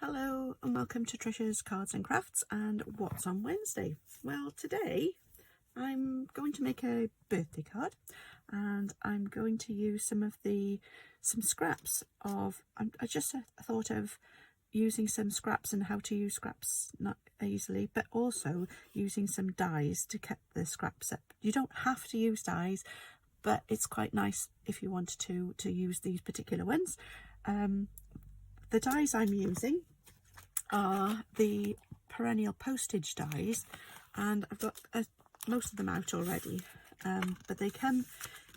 Hello and welcome to Trisha's Cards and Crafts and What's on Wednesday. Well, today I'm going to make a birthday card and I'm going to use some scraps of, I just thought of using some scraps and how to use scraps not easily, but also using some dies to cut the scraps up. You don't have to use dies, but it's quite nice if you wanted to use these particular ones. The dies I'm using are the perennial postage dies, and I've got most of them out already, but they come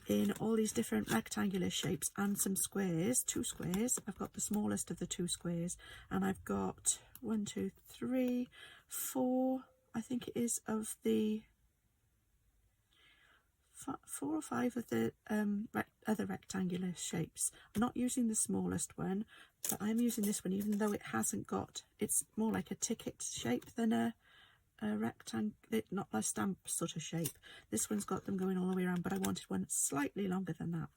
in all these different rectangular shapes and some squares, 2 squares. I've got the smallest of the 2 squares, and I've got 1, 2, 3, 4, I think it is, of the 4 or 5 of the other rectangular shapes. I'm not using the smallest one, but I'm using this one, even though it hasn't got, it's more like a ticket shape than a rectangle, not a stamp sort of shape. This one's got them going all the way around, but I wanted one slightly longer than that.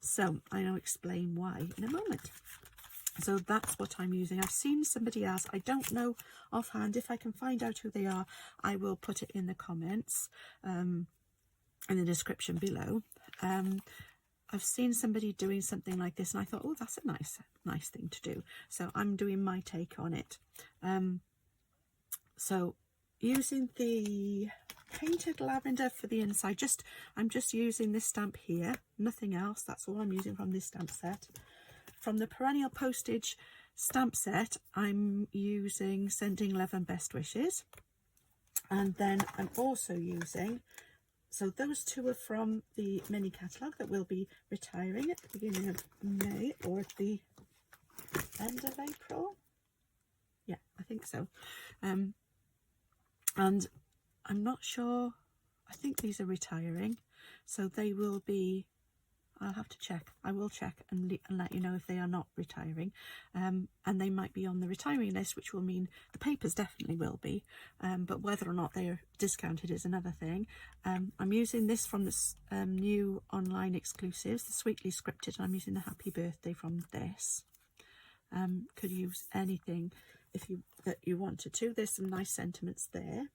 So I'll explain why in a moment. So that's what I'm using. I've seen somebody else, I don't know offhand. If I can find out who they are, I will put it in the comments, in the description below. I've seen somebody doing something like this and I thought, oh, that's a nice thing to do. So I'm doing my take on it. So using the painted lavender for the inside, I'm just using this stamp here, nothing else. That's all I'm using from this stamp set. From the perennial postage stamp set, I'm using Sending Love and Best Wishes. And then I'm also using, so those 2 are from the mini catalogue that will be retiring at the beginning of May or at the end of April. Yeah, I think so. And I'm not sure, I think these are retiring, so they will be, I'll have to check. I will check and let you know if they are not retiring. And they might be on the retiring list, which will mean the papers definitely will be. But whether or not they are discounted is another thing. I'm using this from this new online exclusives, the Sweetly Scripted. I'm using the Happy Birthday from this. Could use anything that you wanted to. There's some nice sentiments there.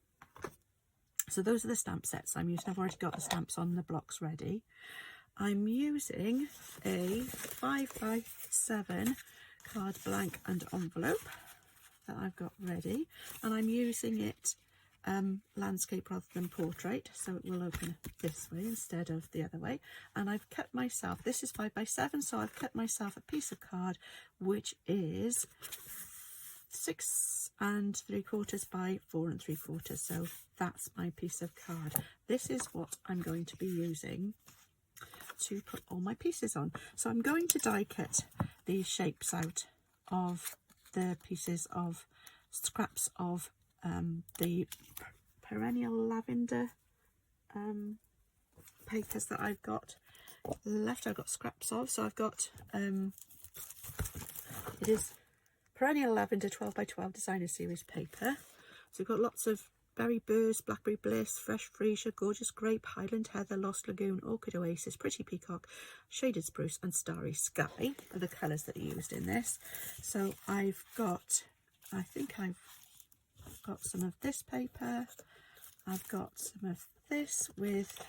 So those are the stamp sets I'm using. I've already got the stamps on the blocks ready. I'm using a 5x7 card blank and envelope that I've got ready, and I'm using it landscape rather than portrait, so it will open this way instead of the other way. And I've cut myself, this is 5x7, so I've cut myself a piece of card which is 6 3/4 by 4 3/4, so that's my piece of card. This is what I'm going to be using to put all my pieces on. So I'm going to die cut these shapes out of the pieces of scraps of the perennial lavender papers that I've got left. I've got scraps of, so I've got it is perennial lavender 12x12 designer series paper. So we've got lots of Berry Burst, Blackberry Bliss, Fresh Freesia, Gorgeous Grape, Highland Heather, Lost Lagoon, Orchid Oasis, Pretty Peacock, Shaded Spruce and Starry Sky are the colours that are used in this. So I've got, I think I've got some of this paper, I've got some of this with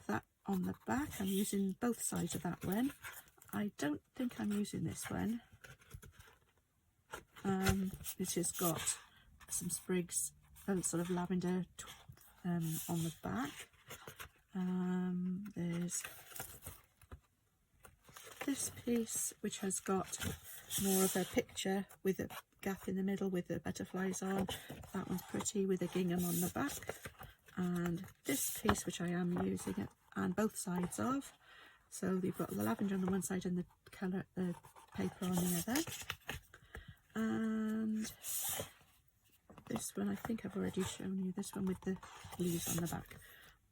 that on the back. I'm using both sides of that one. I don't think I'm using this one, which has got some sprigs sort of lavender on the back. There's this piece which has got more of a picture with a gap in the middle with the butterflies on. That one's pretty with a gingham on the back. And this piece which I am using it and both sides of. So you've got the lavender on the one side and the colour, the paper on the other. And this one, I think I've already shown you, this one with the leaves on the back.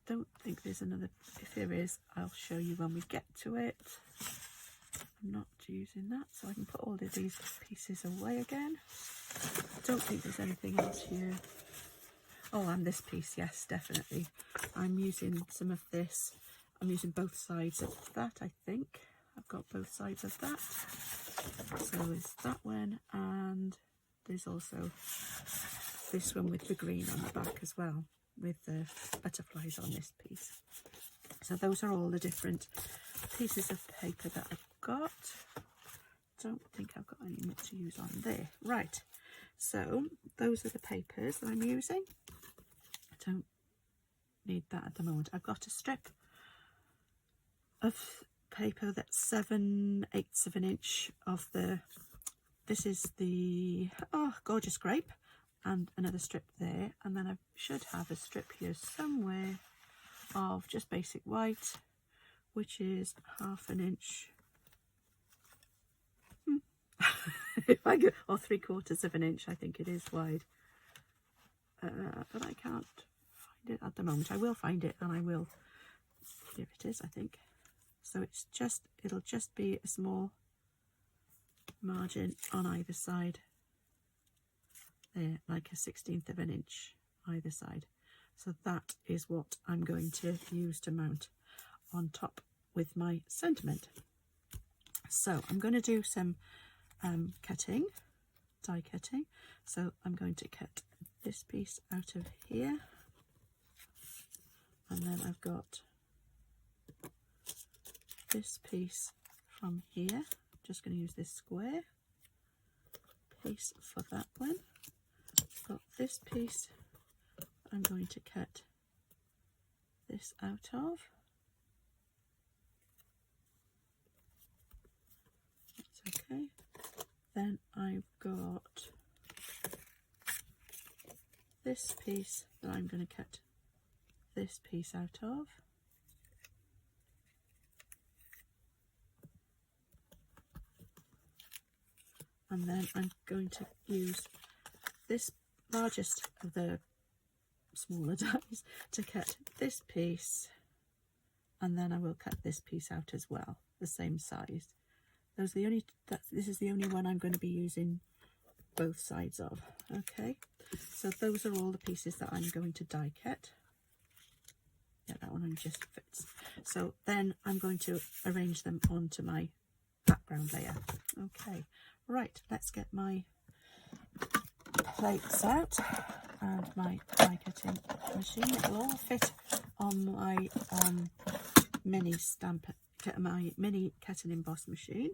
Don't think there's another, if there is, I'll show you when we get to it. I'm not using that, so I can put all of these pieces away again. Don't think there's anything else here. Oh, and this piece, yes, definitely. I'm using some of this. I'm using both sides of that, I think. I've got both sides of that. So is that one, and there's also this one with the green on the back as well, with the butterflies on this piece. So those are all the different pieces of paper that I've got. Don't think I've got any more to use on there. Right, so those are the papers that I'm using. I don't need that at the moment. I've got a strip of paper that's 7/8 of an inch of the, this is the gorgeous grape, and another strip there, and then I should have a strip here somewhere of just basic white, which is 1/2 inch if I go, or 3/4 of an inch, I think it is wide, but I can't find it at the moment. I will find it, and I will, here it is, I think. So it's just, it'll just be a small margin on either side there, like a 1/16 of an inch either side. So that is what I'm going to use to mount on top with my sentiment. So I'm going to do some die cutting. So I'm going to cut this piece out of here, and then I've got this piece from here. Just going to use this square piece for that one. I've got this piece I'm going to cut this out of. That's okay. Then I've got this piece that I'm going to cut this piece out of. And then I'm going to use this largest of the smaller dies to cut this piece, and then I will cut this piece out as well, the same size. Those are the only, this is the only one I'm going to be using both sides of. Okay, so those are all the pieces that I'm going to die cut. Yeah, that one just fits. So then I'm going to arrange them onto my background layer. Okay, right, let's get my plates out and my die cutting machine. It'll all fit on my mini cut and emboss machine.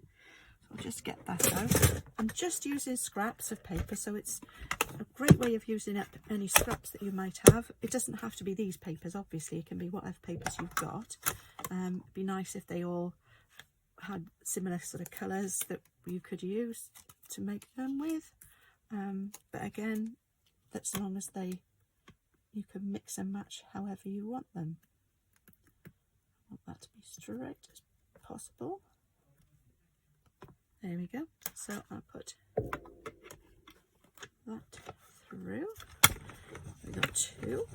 So I'll just get that out. I'm just using scraps of paper, so it's a great way of using up any scraps that you might have. It doesn't have to be these papers, obviously. It can be whatever papers you've got. It'd be nice if they all had similar sort of colours that you could use to make them with. But again, as long as you can mix and match however you want them. I want that to be straight as possible. There we go. So I'll put that through. We got two.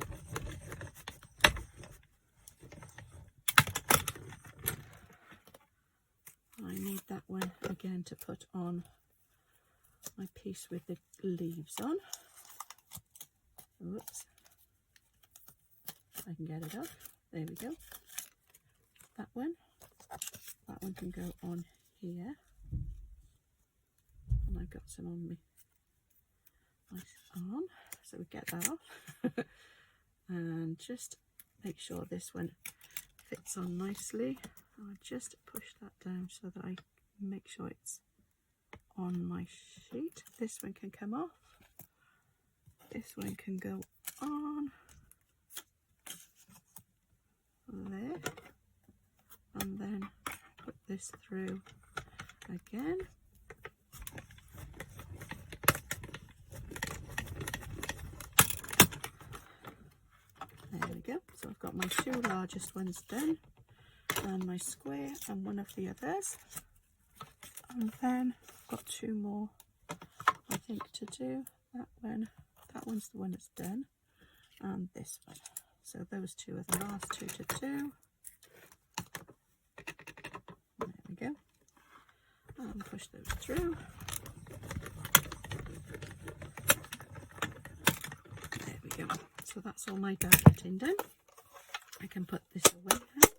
I need that one again to put on my piece with the leaves on. Whoops. I can get it off. There we go. That one can go on here. And I've got some on my arm, so we get that off. And just make sure this one fits on nicely. I'll just push that down so that I make sure it's on my sheet. This one can come off. This one can go on there, and then put this through again. There we go. So I've got my two largest ones done, and my square and one of the others, and then I've got two more I think to do. That one's the one that's done, and this one. So those two are the last two to do. There we go. And push those through. There we go. So that's all my die cutting done. I can put this away now.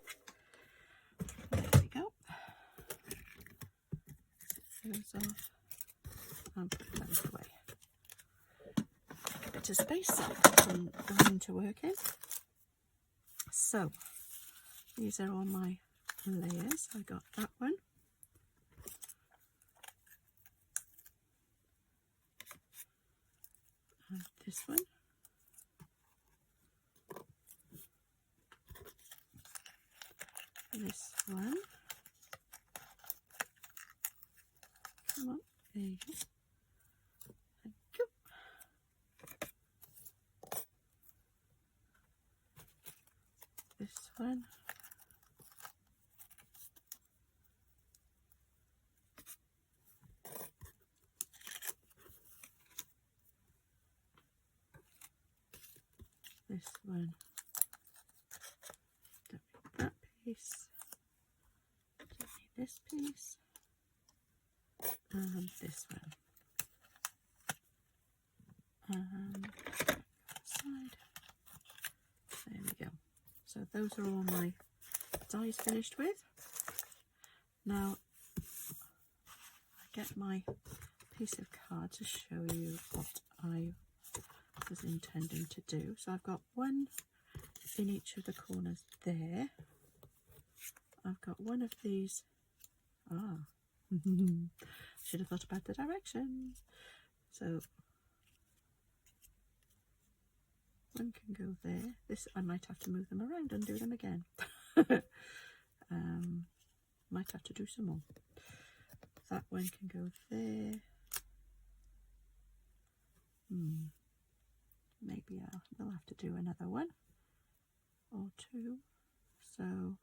There we go. those off and put those away. A bit of space and room to work in. So these are all my layers. I got that one. And this one. This one. Come on, there you go. Thank you. This one. This one. Don't need that piece. Don't need this piece. And this one. And side. There we go. So those are all my dies finished with. Now I get my piece of card to show you what I was intending to do. So I've got one in each of the corners there. I've got one of these. Should have thought about the directions. So one can go there. This I might have to move them around and do them again. Might have to do some more. That one can go there. Maybe we'll have to do another one or two. So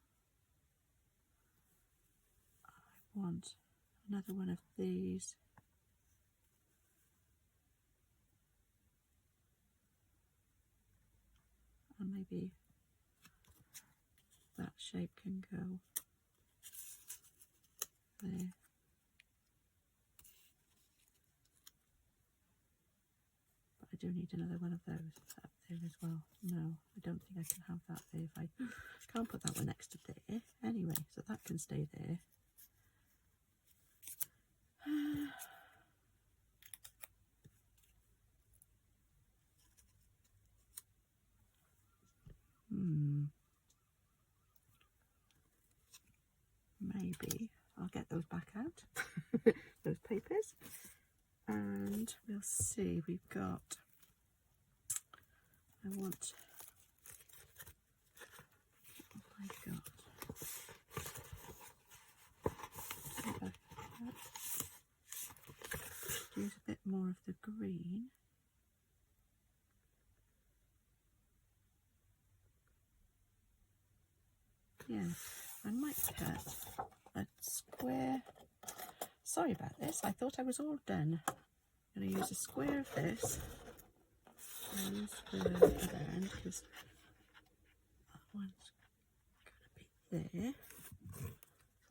I want another one of these. And maybe that shape can go there. But I do need another one of those up there as well. No, I don't think I can have that there. If I can't put that one next to there. Anyway, so that can stay there. Maybe I'll get those back out, those papers, and we'll see. We've got, I want, what have I got? Use a bit more of the green. Yeah, I might cut a square. Sorry about this, I thought I was all done. I'm going to use a square of this and a square of the other end because that one's going to be there.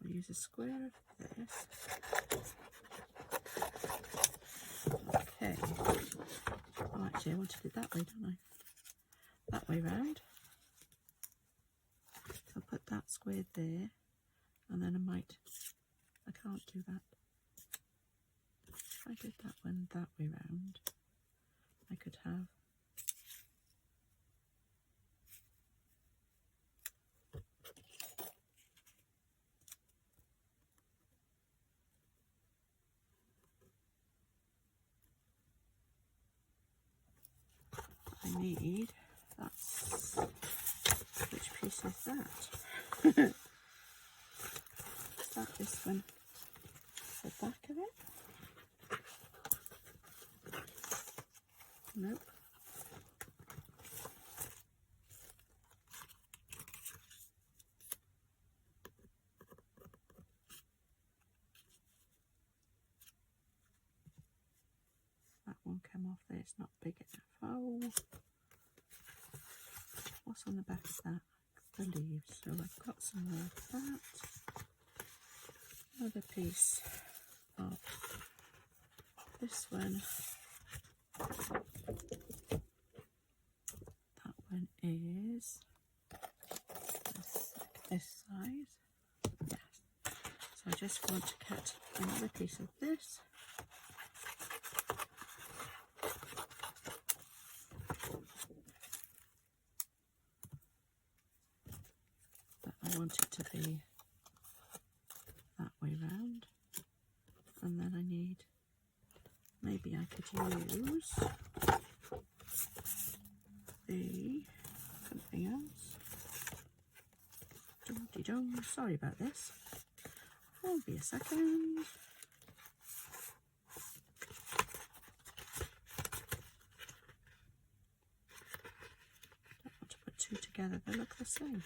I'll use a square of this. Okay. Oh, actually, I wanted it that way, don't I? That way round. So I'll put that square there, and then I can't do that. If I did that one that way round, I could have I need, that's, which piece is that? Is that this one? The back of it? Nope. That won't come off there, it's not big enough. Oh, what's on the back of that? The leaves. So I've got some more of that. Another piece of this one. That one is this size. Yes. So I just want to cut another piece of this. But I want it to be that way round. And then I need, maybe I could use something else. Dum-de-dum. Sorry about this. Won't be a second. Don't want to put two together, they look the same.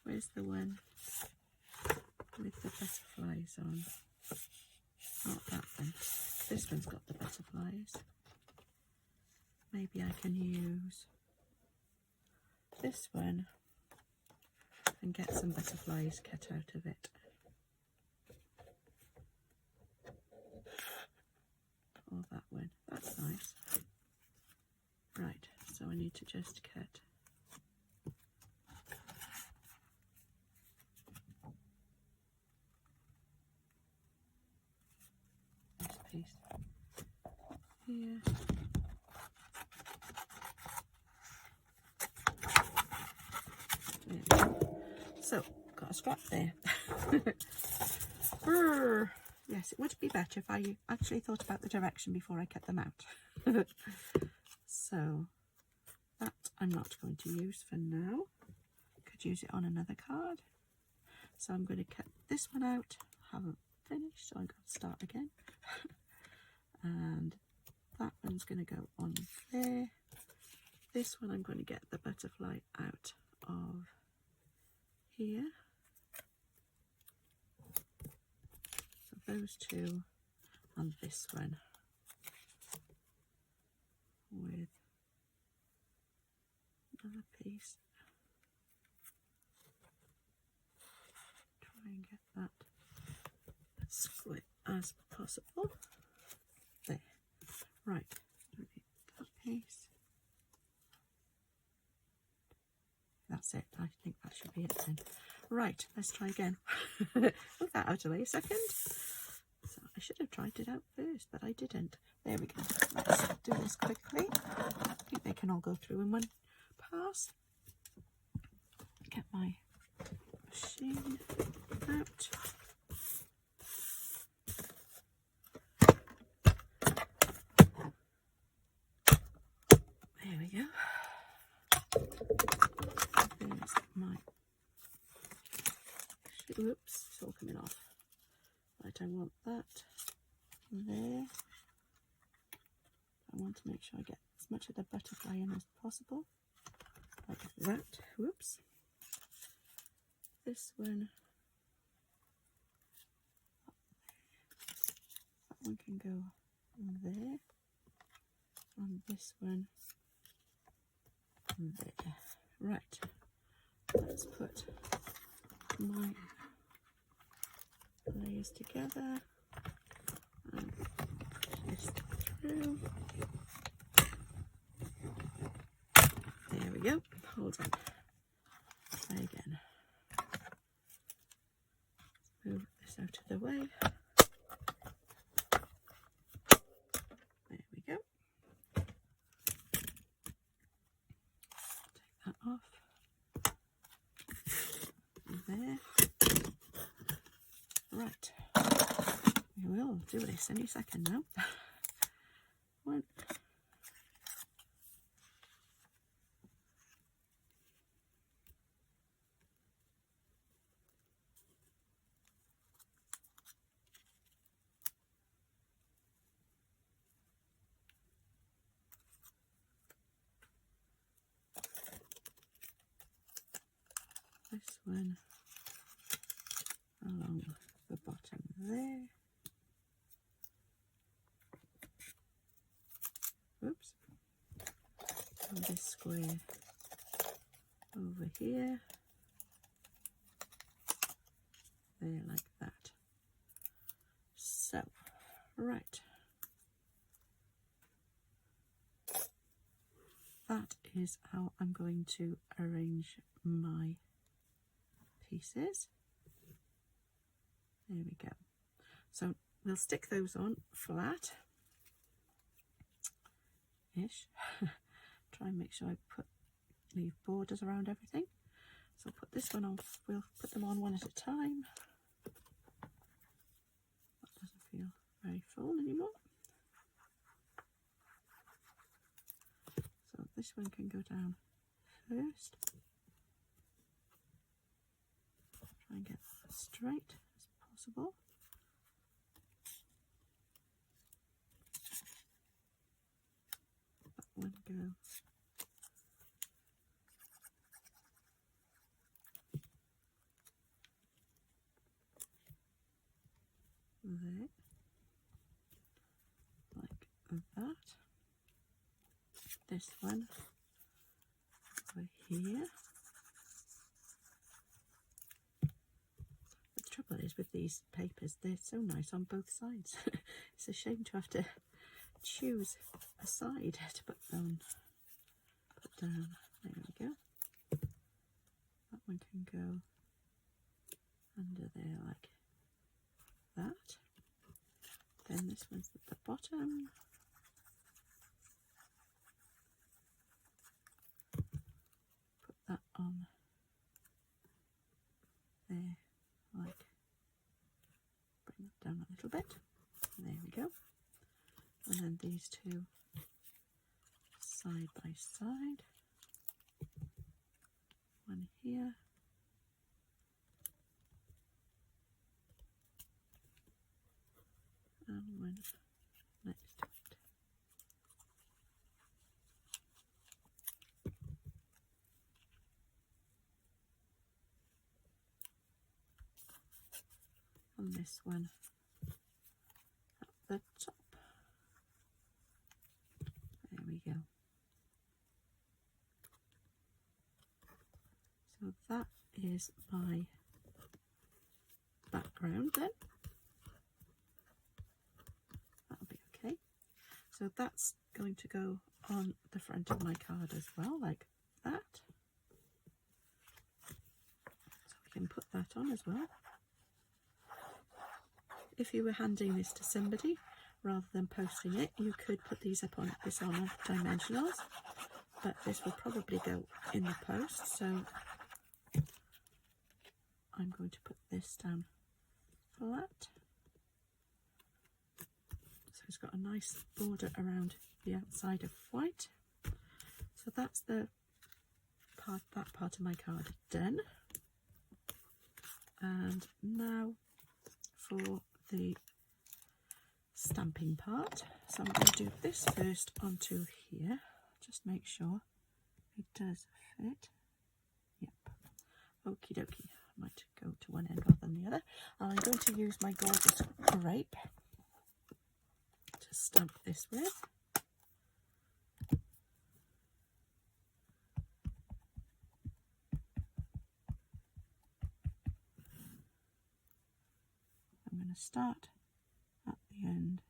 Where's the one with the butterflies on? Not that one. This one's got the butterflies. Maybe I can use this one and get some butterflies cut out of it. Or that one. That's nice. Right, so I need to just cut this piece here. There we go. So, got a scrap there. Yes, it would be better if I actually thought about the direction before I cut them out. So, that I'm not going to use for now. Could use it on another card. So I'm going to cut this one out. Haven't finished, so I'm going to start again. And that one's going to go on there. This one I'm going to get the butterfly out of here. So those two, and this one with another piece. Try and get that as square as possible. There. Right. Don't need that piece. That's it. I think that should be it then. Right, let's try again. Move that out of the way a second. So I should have tried it out first, but I didn't. There we go. Let's do this quickly. I think they can all go through in one pass. Get my machine out. There we go. There's my... Oops, it's all coming off. Right, I want that there. I want to make sure I get as much of the butterfly in as possible. Like that. Whoops. This one. That one can go there. And this one there. Right. Let's put my layers together and push this through. There we go. Hold on. Try again. Move this out of the way. There we go. Take that off. There. Right. We will do this any second now. One. This one along the bottom there. Oops. And this square over here. There, like that. So, right. That is how I'm going to arrange my pieces. There we go. So we'll stick those on flat ish. Try and make sure I leave borders around everything. So I'll put this one on, we'll put them on one at a time. That doesn't feel very full anymore. So this one can go down first. Try and get as straight as possible. That one go there, like that. This one over here. The trouble is with these papers, they're so nice on both sides. It's a shame to have to choose a side to put down. There we go. That one can go under there like that. Then this one's at the bottom. Put that on there, like, bring that down a little bit. There we go. And then these two side by side. One here. And one next to it. And this one at the top. There we go. So that is my background then. That'll be okay. So that's going to go on the front of my card as well, like that. So we can put that on as well. If you were handing this to somebody rather than posting it, you could put these up on this on dimensionals, but this will probably go in the post, so I'm going to put this down flat. So it's got a nice border around the outside of white. So that's the part, that part of my card done. And now for the stamping part. So I'm going to do this first onto here. Just make sure it does fit. Yep. Okie dokie. I might go to one end rather than the other. And I'm going to use my gorgeous grape to stamp this with. I'm going to start at the end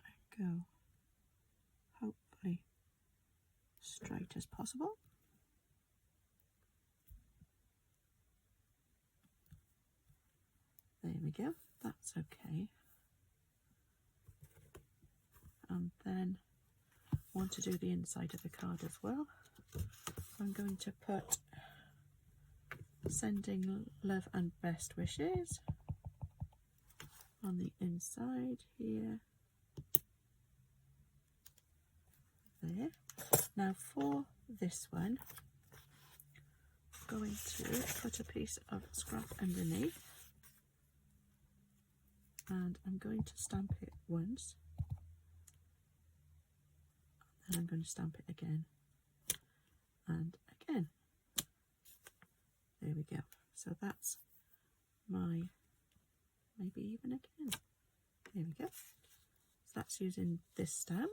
and go hopefully straight as possible. There we go, that's okay. And then I want to do the inside of the card as well. So I'm going to put sending love and best wishes on the inside here. There. Now for this one, I'm going to put a piece of scrap underneath and I'm going to stamp it once and then I'm going to stamp it again and again. There we go. So that's my, maybe even again. There we go. So that's using this stamp.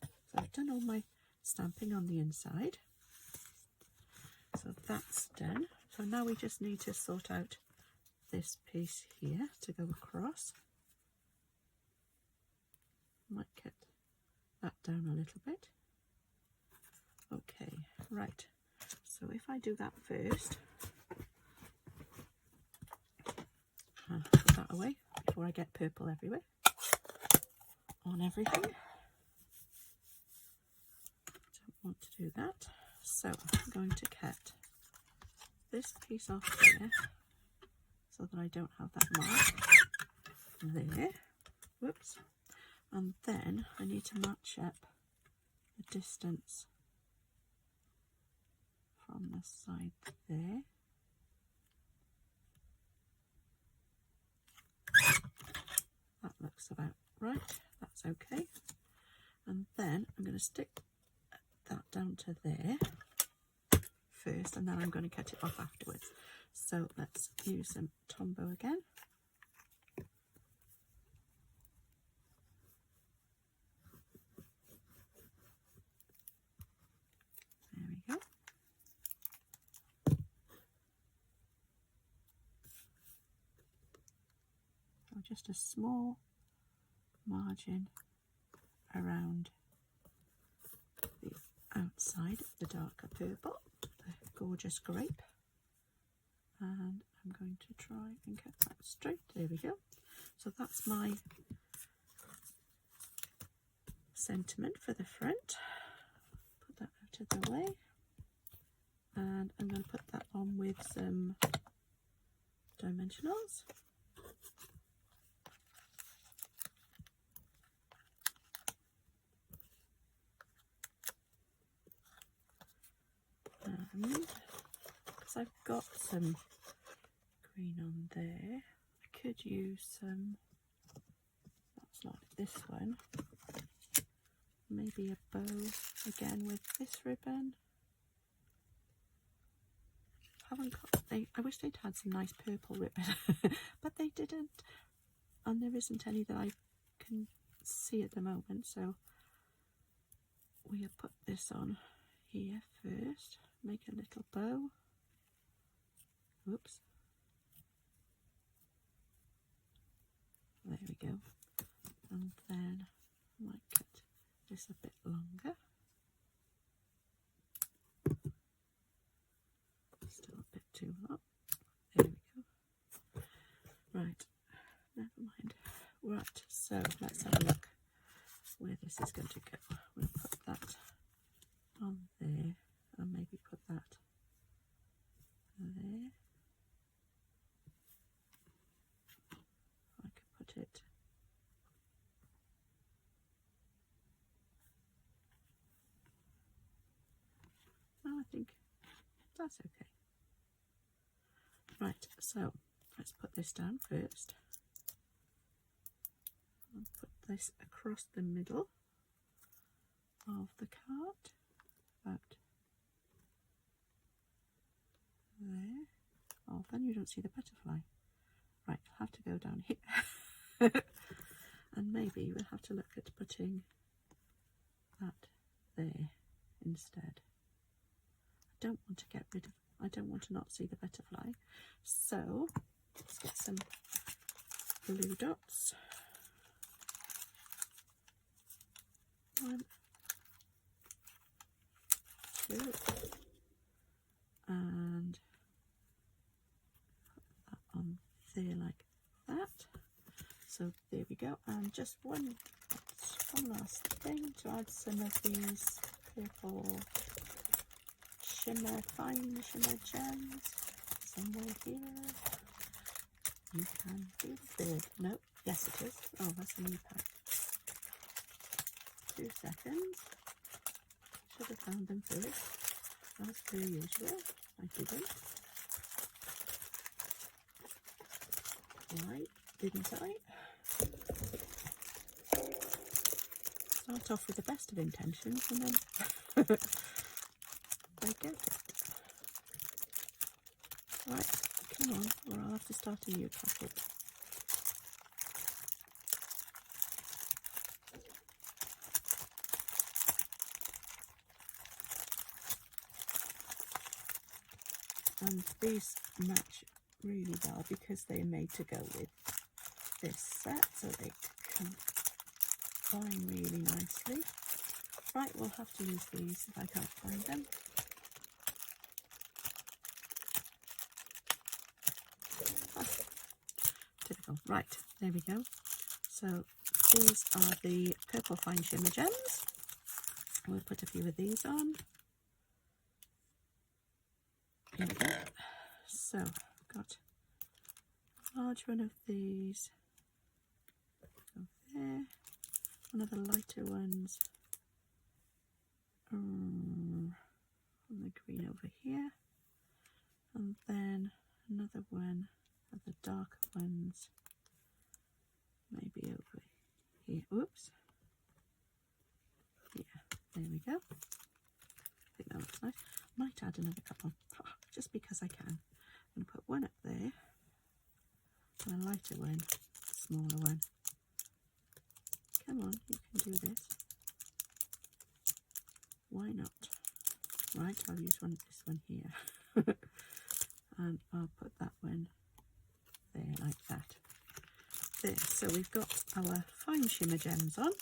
So I've done all my stamping on the inside. So that's done. So now we just need to sort out this piece here to go across. Might cut that down a little bit. Okay, right. So if I do that first, put that away before I get purple everywhere on everything. Don't want to do that. So I'm going to cut this piece off there so that I don't have that mark there. Whoops. And then I need to match up the distance from the side there. That looks about right. That's okay. And then I'm going to stick that down to there first, and then I'm going to cut it off afterwards. So let's use some Tombow again. There we go. So just a small margin around the outside of the darker purple, the gorgeous grape, and I'm going to try and cut that straight. There we go. So that's my sentiment for the front. Put that out of the way, and I'm going to put that on with some dimensionals. Because I've got some green on there, I could use some, that's like this one, maybe a bow again with this ribbon. Haven't got, I wish they'd had some nice purple ribbon, but they didn't, and there isn't any that I can see at the moment, so we'll put this on here first. Make a little bow. Oops. There we go. And then I might cut this a bit longer. Still a bit too long. There we go. Right. Never mind. Right. So let's have a look where this is going to go. We'll put that on there. And maybe put that there. I could put it I think that's okay. Right, so let's put this down first. I'll put this across the middle of the card, about there. Oh, then you don't see the butterfly. Right, I'll have to go down here. And maybe we'll have to look at putting that there instead. I don't want to get rid of, I don't want to not see the butterfly. So let's get some blue dots. 1, 2, and put that on there like that. So there we go. And just one last thing to add some of these purple shimmer, fine shimmer gems somewhere here. You can do the bird. No, yes it is. Oh, that's a new pack. 2 seconds. Should have found them first, as per usual. I didn't. Right, didn't I? Start off with the best of intentions and then they get it. Right, come on, or I'll have to start a new packet. And these match really well because they're made to go with this set, so they combine really nicely. Right, we'll have to use these if I can't find them. Typical. Right, there we go. So these are the purple fine shimmer gems. We'll put a few of these on. Here we go. So I've got a large one of these. Go there. One of the lighter ones. On the green over here. And then another one of the darker ones. Maybe over here. Oops. Yeah, there we go. I think that looks nice. Might add another couple, just because I can. I'm going to put one up there, and a lighter one, smaller one. Come on, you can do this. Why not? Right, I'll use this one here. And I'll put that one there like that. There, so we've got our fine shimmer gems on,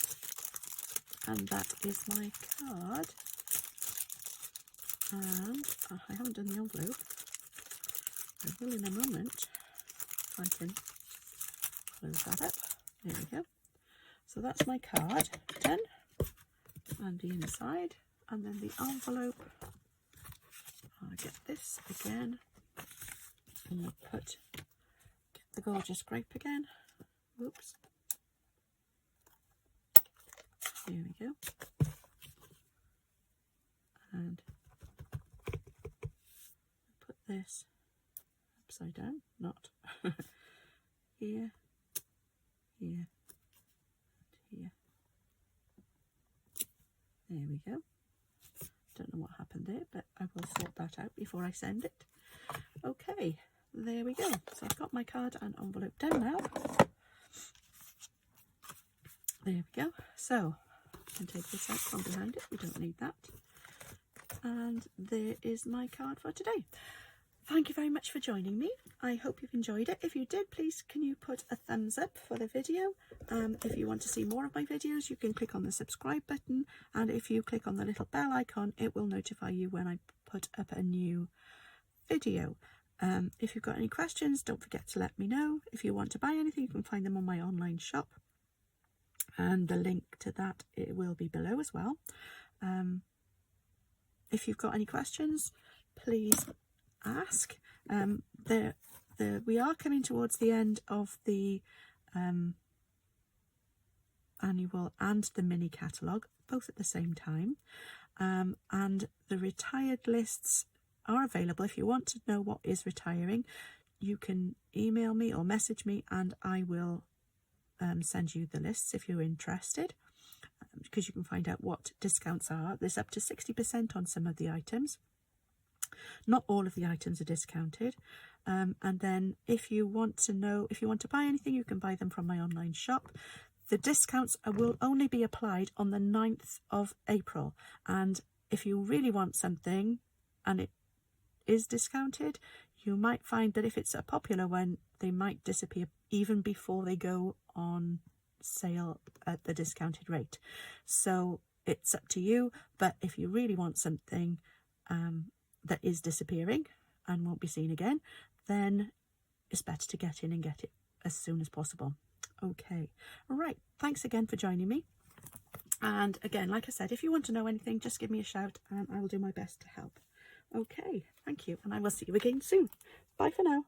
and that is my card. And I haven't done the envelope. I will in a moment, if I can close that up. There we go. So that's my card done, and the inside, and then the envelope. I'll get this again, and we'll get the gorgeous grape again. Whoops. Here we go. And put this upside down, not here, here, and here. There we go. Don't know what happened there, but I will sort that out before I send it. Okay, there we go. So I've got my card and envelope done now. There we go. So I can take this out from behind it. We don't need that. And there is my card for today. Thank you very much for joining me. I hope you've enjoyed it. If you did, please can you put a thumbs up for the video. If you want to see more of my videos, you can click on the subscribe button, and if you click on the little bell icon, it will notify you when I put up a new video. If you've got any questions, don't forget to let me know. If you want to buy anything, you can find them on my online shop, and the link to that, it will be below as well. If you've got any questions, please ask. We are coming towards the end of the annual and the mini catalogue, both at the same time, and the retired lists are available. If you want to know what is retiring, you can email me or message me, and I will send you the lists if you're interested, because you can find out what discounts are. There's up to 60% on some of the items. Not all of the items are discounted. And then if you want to buy anything, you can buy them from my online shop. The discounts will only be applied on the 9th of April. And if you really want something and it is discounted, you might find that if it's a popular one, they might disappear even before they go on sale at the discounted rate. So it's up to you, but if you really want something that is disappearing and won't be seen again, then it's better to get in and get it as soon as possible. Okay, right, thanks again for joining me. And again, like I said, if you want to know anything, just give me a shout and I will do my best to help. Okay, thank you, and I will see you again soon. Bye for now.